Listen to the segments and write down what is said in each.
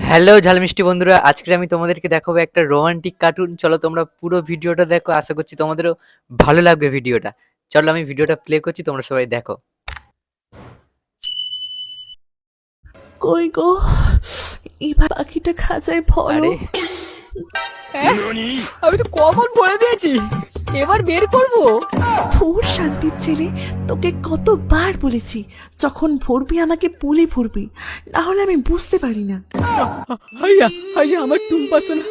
Hello ঝালমিষ্টি বন্ধুরা, আজকে আমি তোমাদেরকে দেখাবো একটা রোমান্টিক কার্টুন। চলো তোমরা পুরো ভিডিওটা দেখো, আশা করছি তোমাদেরও ভালো লাগবে ভিডিওটা। চলো আমি ভিডিওটা প্লে করছি, তোমরা সবাই দেখো। কই গো, এবার পাখিটা খাঁচায় ভরো। আরে আমি তো কখন বলে দিয়েছি এবার বের করবো। তোর শান্তির ছেলে, তোকে কতবার বলেছি যখন ভরবি আমাকে বলে ভরবি, না হলে আমি বুঝতে পারি না। হাইয়া হাইয়া আমার টুম্পা সোনা,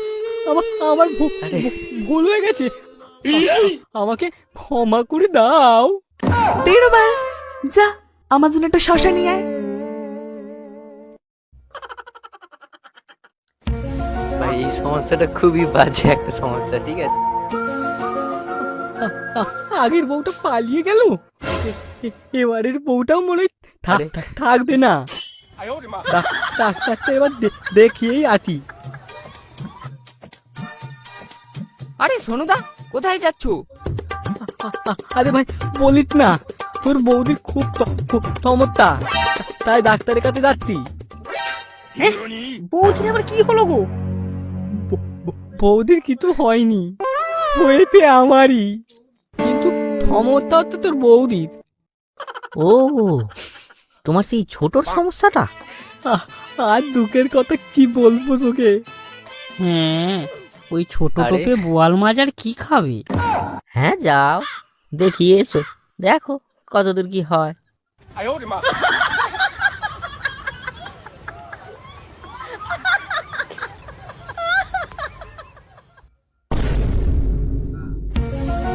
আমার আমার আরে ভুল হয়ে গেছে, আমাকে ক্ষমা করে দাও। বেরোবার যা, আমার জন্য একটা শশা নিয়ে আয়। ভাই, এই সমস্যাটা খুবই বাজে একটা সমস্যা, ঠিক আছে? আগের বউটা পালিয়ে গেল, এবারের বউটাও মনে হয় আরে। থাকবে না। ডাক্তারটা এবার দেখিয়েই আছি। আরে সোনুদা, কোথায় যাচ্ছ? আরে ভাই বলিস না, তোর বৌদির খুব সমস্যা, তাই ডাক্তারের কাছে যাচ্ছি। বৌদির আবার কি হলো গো? বৌদির কিছু হয়নি, হয়েছে আমারই, কিন্তু সমস্যা হচ্ছে তোর বৌদির। ও, তোমার সেই ছোটর সমস্যাটা? আর দুঃখের কথা কি বলবো তোকে। হ্যাঁ, ওই ছোট আরে। টোপে বোয়াল মাছ আর কি খাবে? হ্যাঁ, যাও দেখিয়ে এসো, দেখো কতদূর কি হয়।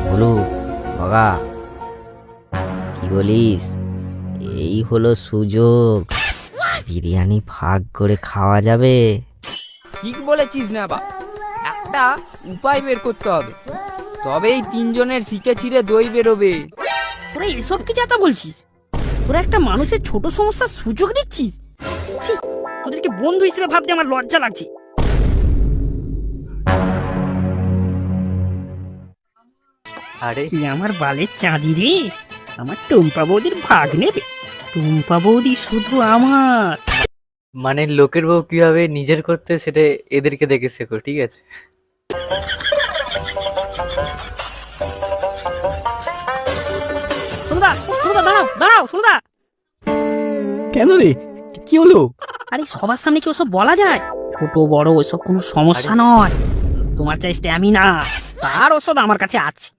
বলো বাবা, কি বলিস? এই হলো সুযোগ, বিরিয়ানি ভাগ করে খাওয়া যাবে। ঠিক বলেছিস না বা, একটা উপায় বের করতে হবে, তবেই তিনজনের শিকে ছিঁড়ে দই বেরোবে। তোরা এসব কি যাতা বলছিস? তোরা একটা মানুষের ছোট সমস্যার সুযোগ দিচ্ছিস? ছি, তোদেরকে বন্ধু হিসেবে ভাবতে আমার লজ্জা লাগছে। আরে কি আমার বালের চাঁদি রে, আমার টুম্পা বৌদির ভাগ নেবে? টুম্পা বৌদি শুধু আমার। মানে লোকের বউ কিভাবে নিজের করতে, সেটা এদেরকে দেখে শেখো, ঠিক আছে? সোনুদা, সোনুদা দাঁড়াও দাঁড়াও, সোনুদা। কেন রে, কি হলো? আরে সবার সামনে কি ওসব বলা যায়? ছোট বড় ওসব কোনো সমস্যা নয়। তোমার চাই স্ট্যামিনা, তার ওষুধ আমার কাছে আছে।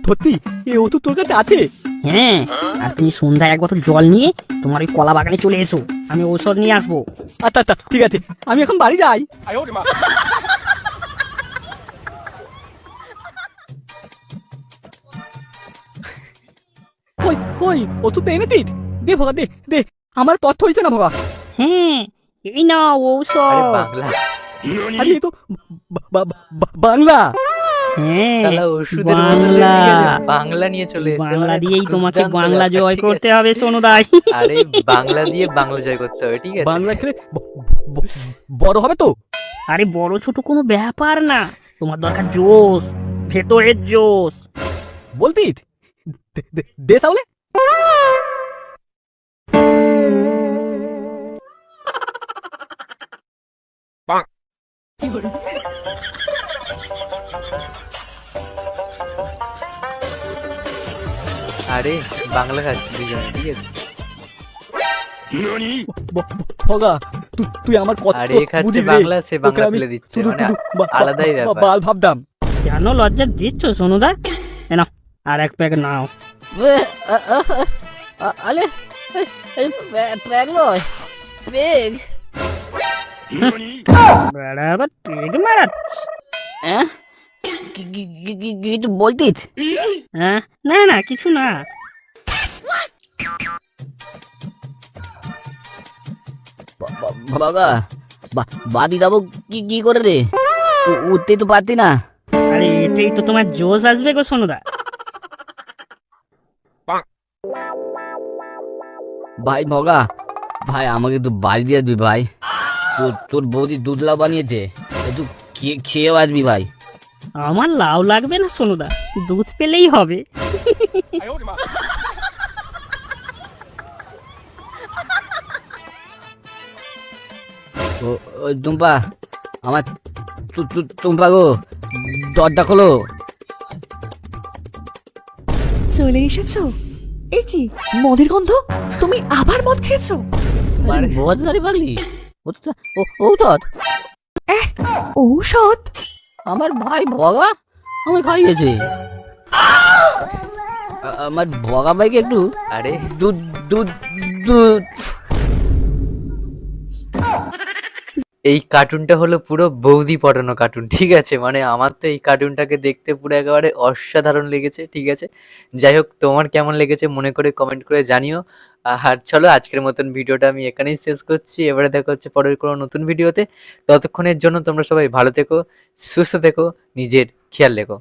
সত্যি এ ও তো তোর কাছে আছে? হ্যাঁ, আর তুমি সন্ধ্যায় এক বোতল জল নিয়ে তোমার ওই কলা বাগানে চলে এসো, আমি ঔষধ নিয়ে আসবো। আচ্ছা আচ্ছা ঠিক আছে, আমি এখন বাড়ি যাই। কই কই ওষুধ তো এনেছিস? দে ভগা, দে দে, আমার তথ্য হয়েছে না ভগা। হ্যাঁ, এই নাও আরে ঔষধ। বাংলা, আরে এ তো বাংলা। হ্যাঁ, শালা ওষুধের বদলে বাংলা। ঠিক আছে, বাংলা নিয়ে চলে এসেছে। বাংলা মানে দিয়েই তোমাকে দুর্দান্ত বাংলা ব্যাপার, জয় ঠিক করতে আছে? হবে সোনুদাই। আরে বাংলা দিয়ে বাংলা জয় করতে হবে, ঠিক আছে? বাংলা খেলে বড় হবে তো? আরে বড় ছোট কোনো ব্যাপার না, তোমার দরকার জোশ, ভেতরের জোশ। বলতিস? দে তাহলে। আরে বাংলা খাচ্ছি দুজনে, ঠিক আছে? ভগা, তুই আমার কত আর এ খাচ্ছে বুঝিস রে। বাংলা, সে বাংলা তোকে আমি ফেলে দিচ্ছে, শুধু মানে শুধু আলাদাই ব্যাপার। বাল ভাবতাম। কেন লজ্জা দিচ্ছ সোনুদা? নাও আর এক প্যাক নাও। আলে ব্যাগ নয়, বেগ। বেড়া আবার পেট মারাচ্ছে। কিছু বলতিস? হ্যাঁ, না না কিছু না। বাবা, বাদি যাবো কি করে রে, উঠতে তো পারতি না। আরে এতেই তো তোমার জোশ আসবে গো সোনুদা। ভাই ভগা, ভাই আমাকে একটু বাড়ি দিয়ে আসবি ভাই, তোর বৌদি দুধলা বানিয়েছে, একটু খেয়েও আসবি ভাই। আমার লাউ লাগবে না সোনুদা, দুধ পেলেই হবে। ও টুম্পা, আমার টুম্পা গো, দরজা খোলো। চলে এসেছো? এ কি মদের গন্ধ? তুমি আবার মদ খেয়েছো? আরে, বদনারি পাগলি, ঔষধ ঔষধ? আমার ভাই ভগা আমায় খাইয়েছে। আমার ভগা ভাইকে একটু আরে দুধ দুধ দুধ। এই কার্টুনটা হলো পুরো বৌদি পটানো কার্টুন, ঠিক আছে? মানে আমার তো এই কার্টুনটাকে দেখতে পুরো একেবারে অসাধারণ লেগেছে, ঠিক আছে? যাই হোক, তোমার কেমন লেগেছে মনে করে কমেন্ট করে জানিও। আর চলো, আজকের মতন ভিডিওটা আমি এখানেই শেষ করছি। এবারে দেখা হচ্ছে পরের কোনো নতুন ভিডিওতে। ততক্ষণের জন্য তোমরা সবাই ভালো থেকো, সুস্থ থেকো, নিজের খেয়াল রেখো।